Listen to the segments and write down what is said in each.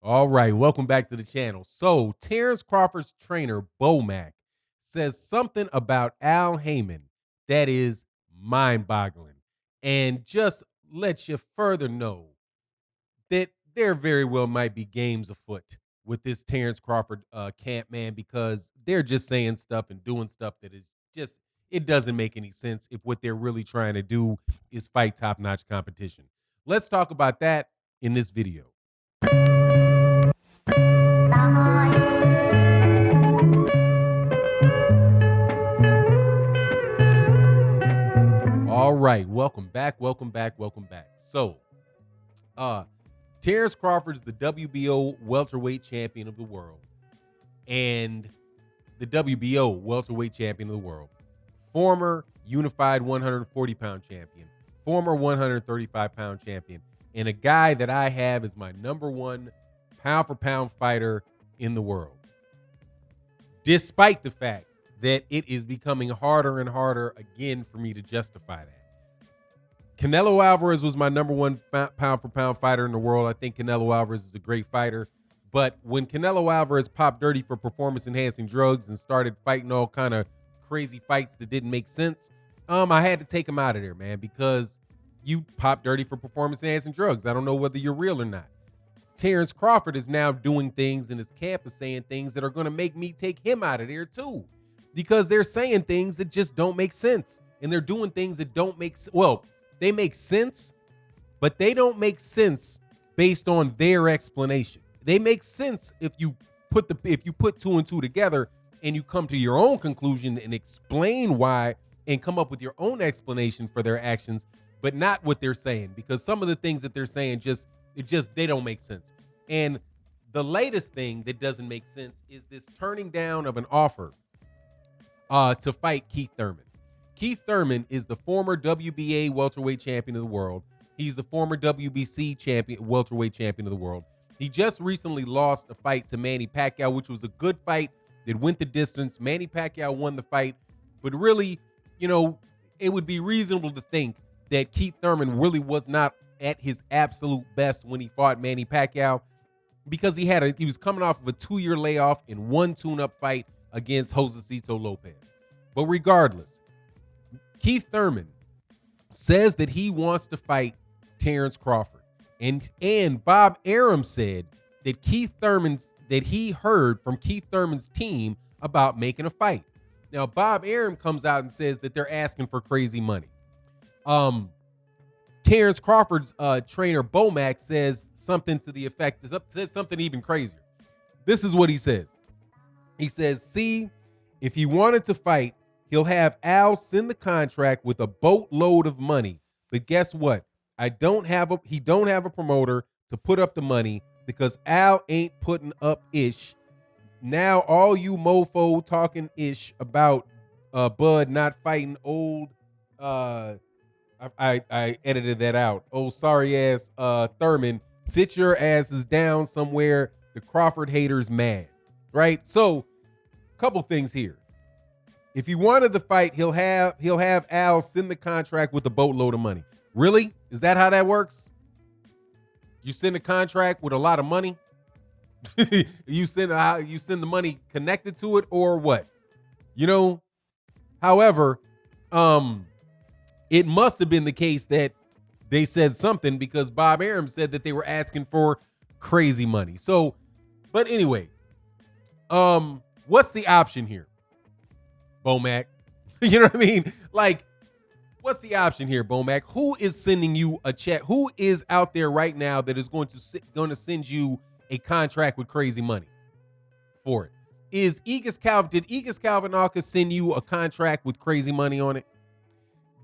All right, welcome back to the channel. So, Terence Crawford's trainer, Bomac, says something about Al Haymon that is mind boggling and just lets you further know that there very well might be games afoot with this Terence Crawford camp, man, because they're just saying stuff and doing stuff that is just, it doesn't make any sense if what they're really trying to do is fight top notch competition. Let's talk about that in this video. All right, welcome back, welcome back, welcome back. So, Terence Crawford is the WBO welterweight champion of the world and the WBO welterweight champion of the world, former unified 140-pound champion, former 135-pound champion, and a guy that I have as my number one pound-for-pound fighter in the world, despite the fact that it is becoming harder and harder again for me to justify that. Canelo Alvarez was my number one pound-for-pound fighter in the world. I think Canelo Alvarez is a great fighter. But when Canelo Alvarez popped dirty for performance-enhancing drugs and started fighting all kind of crazy fights that didn't make sense, I had to take him out of there, man, because you pop dirty for performance-enhancing drugs. I don't know whether you're real or not. Terence Crawford is now doing things in his camp and saying things that are going to make me take him out of there too, because they're saying things that just don't make sense. And they're doing things that don't make sense. Well, they make sense, but they don't make sense based on their explanation. They make sense if you put two and two together and you come to your own conclusion and explain why and come up with your own explanation for their actions, but not what they're saying, because some of the things that they're saying they don't make sense. And the latest thing that doesn't make sense is this turning down of an offer to fight Keith Thurman. Keith Thurman is the former WBA welterweight champion of the world. He's the former WBC champion, welterweight champion of the world. He just recently lost a fight to Manny Pacquiao, which was a good fight that went the distance. Manny Pacquiao won the fight, but really, it would be reasonable to think that Keith Thurman really was not at his absolute best when he fought Manny Pacquiao, because he was coming off of a 2-year layoff in one tune-up fight against Josecito Lopez. But regardless, Keith Thurman says that he wants to fight Terence Crawford. And Bob Arum said that he heard from Keith Thurman's team about making a fight. Now, Bob Arum comes out and says that they're asking for crazy money. Terence Crawford's trainer, Bomac, says something to the effect, said something even crazier. This is what he says. He says, see, if he wanted to fight, he'll have Al send the contract with a boatload of money. But guess what? He don't have a promoter to put up the money, because Al ain't putting up ish. Now all you mofo talking ish about Bud not fighting old I edited that out. Oh, sorry ass Thurman, sit your asses down somewhere. The Crawford haters mad. Right? So, couple things here. If he wanted the fight, he'll have Al send the contract with a boatload of money. Really? Is that how that works? You send a contract with a lot of money? you send the money connected to it, or what? However, it must have been the case that they said something, because Bob Arum said that they were asking for crazy money. So, but anyway, what's the option here, Bomac? You know what I mean? Like, what's the option here, Bomac? Who is sending you a check? Who is out there right now that is going to send you a contract with crazy money for it? Did Aegis Calvinakis send you a contract with crazy money on it?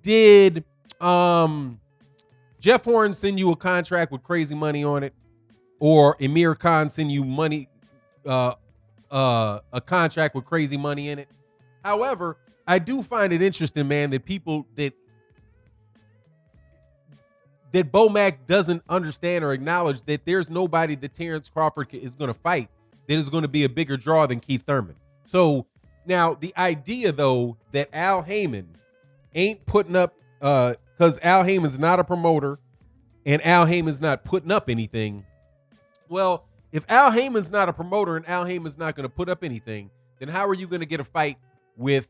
Did Jeff Horn send you a contract with crazy money on it? Or Amir Khan send you money, a contract with crazy money in it? However, I do find it interesting, man, that that Bomac doesn't understand or acknowledge that there's nobody that Terence Crawford is going to fight that is going to be a bigger draw than Keith Thurman. So now the idea, though, that Al Haymon ain't putting up, because Al Haymon's not a promoter and Al Haymon's not putting up anything, well, If Al Haymon's not a promoter and Al Haymon's not going to put up anything, then how are you going to get a fight with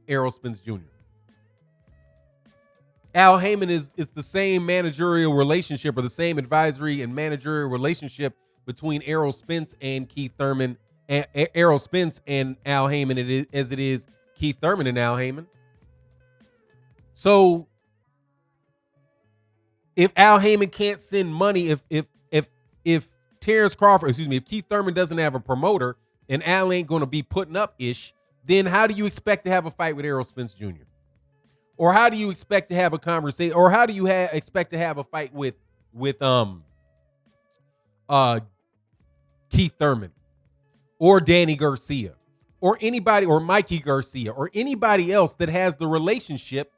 Errol Spence Jr.? Al Haymon is the same managerial relationship or the same advisory and managerial relationship between Errol Spence and Keith Thurman, Errol Spence and Al Haymon as it is Keith Thurman and Al Haymon. So if Al Haymon can't send money, if Terence Crawford, if Keith Thurman doesn't have a promoter and Al ain't going to be putting up ish, then how do you expect to have a fight with Errol Spence Jr.? Or how do you expect to have a conversation? Or how do you expect to have a fight with Keith Thurman or Danny Garcia or anybody or Mikey Garcia or anybody else that has the relationship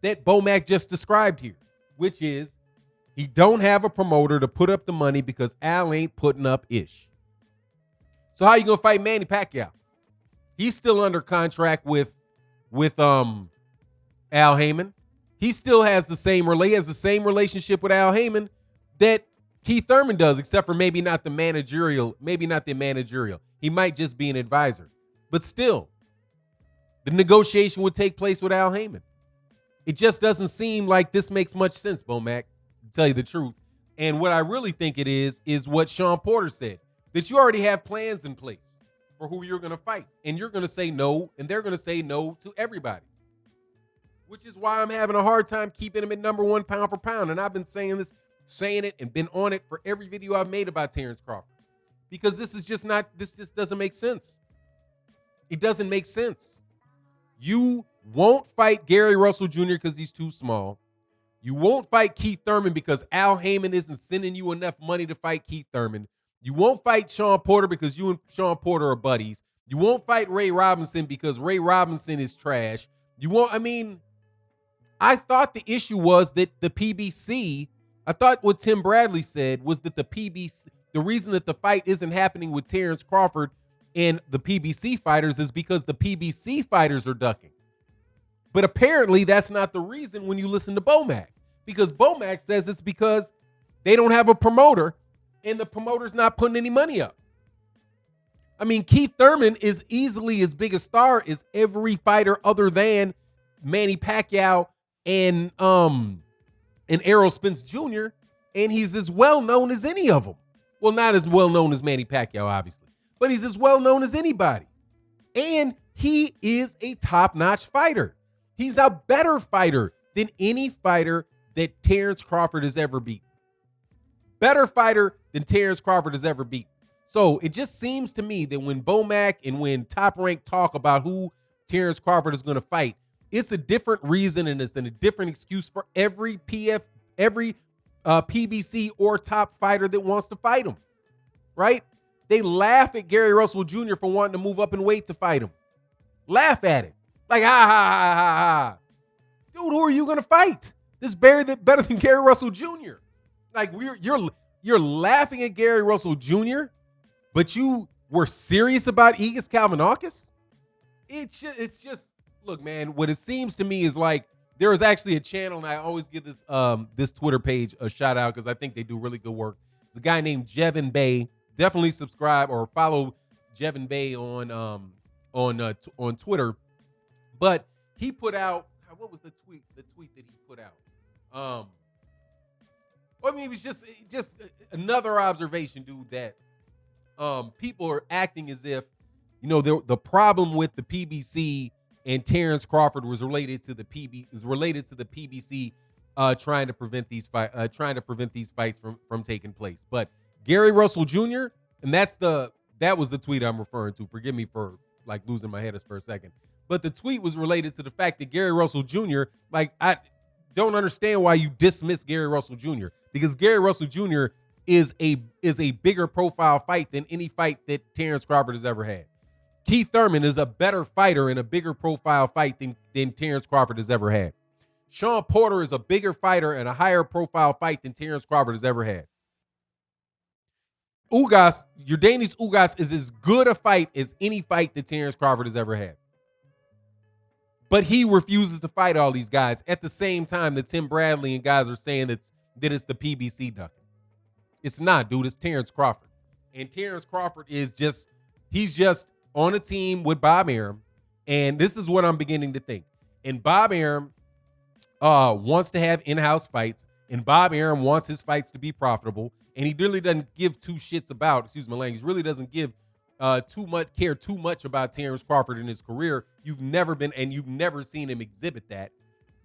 that Bomac just described here, which is he don't have a promoter to put up the money because Al ain't putting up ish. So how you gonna fight Manny Pacquiao? He's still under contract with Al Haymon. He still has the same relationship with Al Haymon that Keith Thurman does, except for maybe not the managerial. He might just be an advisor. But still, the negotiation would take place with Al Haymon. It just doesn't seem like this makes much sense, Bomac, to tell you the truth. And what I really think it is what Sean Porter said, that you already have plans in place for who you're going to fight. And you're going to say no, and they're going to say no to everybody. Which is why I'm having a hard time keeping him at number one pound for pound. And I've been saying it, and been on it for every video I've made about Terence Crawford. Because this just doesn't make sense. It doesn't make sense. You won't fight Gary Russell Jr. because he's too small. You won't fight Keith Thurman because Al Haymon isn't sending you enough money to fight Keith Thurman. You won't fight Sean Porter because you and Sean Porter are buddies. You won't fight Ray Robinson because Ray Robinson is trash. I thought the issue was that the PBC, I thought what Tim Bradley said was that the PBC, the reason that the fight isn't happening with Terence Crawford and the PBC fighters is because the PBC fighters are ducking. But apparently that's not the reason when you listen to Bomac, because Bomac says it's because they don't have a promoter and the promoter's not putting any money up. I mean, Keith Thurman is easily as big a star as every fighter other than Manny Pacquiao and Errol Spence Jr., and he's as well known as any of them. Well, not as well known as Manny Pacquiao, obviously, but he's as well known as anybody. And he is a top-notch fighter. He's a better fighter than any fighter that Terence Crawford has ever beat. Better fighter than Terence Crawford has ever beat. So it just seems to me that when Bomac and when Top Rank talk about who Terence Crawford is going to fight, it's a different reason and it's a different excuse for every PBC or top fighter that wants to fight him, right? They laugh at Gary Russell Jr. for wanting to move up in weight to fight him. Laugh at it. Like, ha, ha, ha, ha, ha. Dude, who are you going to fight? This is better than Gary Russell Jr. Like, you're laughing at Gary Russell Jr., but you were serious about Aegis Kalvanakis? It's just, look, man, what it seems to me is like there is actually a channel, and I always give this Twitter page a shout out because I think they do really good work. It's a guy named Jevin Bay. Definitely subscribe or follow Jevin Bay on Twitter. But he put out, what was the tweet that he put out? It was just another observation, dude, that people are acting as if, the problem with the PBC and Terence Crawford was related to the PBC trying to prevent these fights from taking place. But Gary Russell Jr., and that was the tweet I'm referring to. Forgive me for like losing my head for a second. But the tweet was related to the fact that Gary Russell Jr., I don't understand why you dismiss Gary Russell Jr. because Gary Russell Jr. is a bigger profile fight than any fight that Terence Crawford has ever had. Keith Thurman is a better fighter in a bigger profile fight than Terence Crawford has ever had. Sean Porter is a bigger fighter and a higher profile fight than Terence Crawford has ever had. Yordenis Ugas is as good a fight as any fight that Terence Crawford has ever had. But he refuses to fight all these guys at the same time that Tim Bradley and guys are saying that it's the PBC ducking. It's not, dude. It's Terence Crawford. And Terence Crawford he's just on a team with Bob Arum. And this is what I'm beginning to think. And Bob Arum wants to have in-house fights. And Bob Arum wants his fights to be profitable. And he really doesn't give two shits about, excuse my language, really doesn't give care too much about Terence Crawford in his career. You've never seen him exhibit that.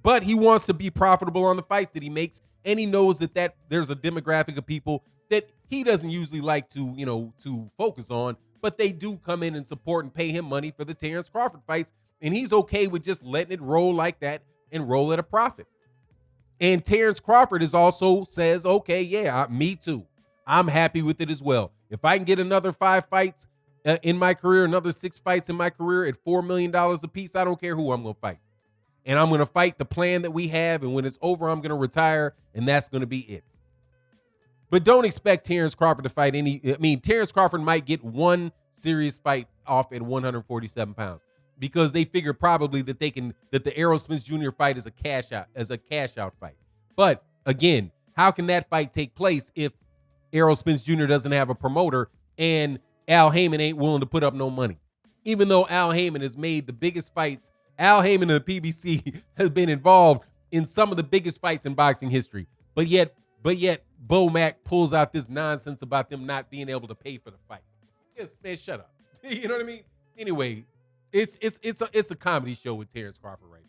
But he wants to be profitable on the fights that he makes, and he knows that there's a demographic of people that he doesn't usually like to focus on, but they do come in and support and pay him money for the Terence Crawford fights, and he's okay with just letting it roll like that and roll at a profit. And Terence Crawford says, okay, yeah, me too. I'm happy with it as well. If I can get another 5 fights in my career, another 6 fights in my career at $4 million a piece, I don't care who I'm going to fight. And I'm going to fight the plan that we have. And when it's over, I'm going to retire. And that's going to be it. But don't expect Terence Crawford to fight Terence Crawford might get one serious fight off at 147 pounds because they figure probably that the Errol Spence Jr. fight is a cash out fight. But again, how can that fight take place if Errol Spence Jr. doesn't have a promoter and Al Haymon ain't willing to put up no money? Even though Al Haymon has made the biggest fights, Al Haymon and the PBC has been involved in some of the biggest fights in boxing history. But yet Bo Mack pulls out this nonsense about them not being able to pay for the fight. Just, man, shut up. You know what I mean? Anyway, it's a comedy show with Terence Crawford right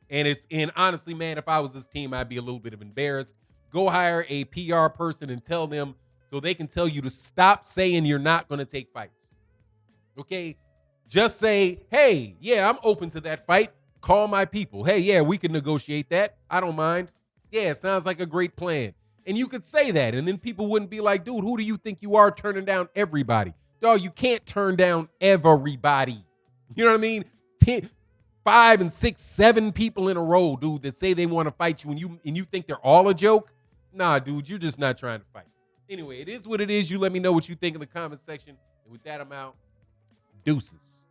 now. And honestly, man, if I was this team, I'd be a little bit of embarrassed. Go hire a PR person and tell them so they can tell you to stop saying you're not going to take fights. Okay? Just say, hey, yeah, I'm open to that fight. Call my people. Hey, yeah, we can negotiate that. I don't mind. Yeah, sounds like a great plan. And you could say that, and then people wouldn't be like, dude, who do you think you are turning down everybody? Dog, you can't turn down everybody. You know what I mean? 5 and 6, 7 people in a row, dude, that say they want to fight you and you think they're all a joke? Nah, dude, you're just not trying to fight. Anyway, it is what it is. You let me know what you think in the comment section. And with that, I'm out. Deuces.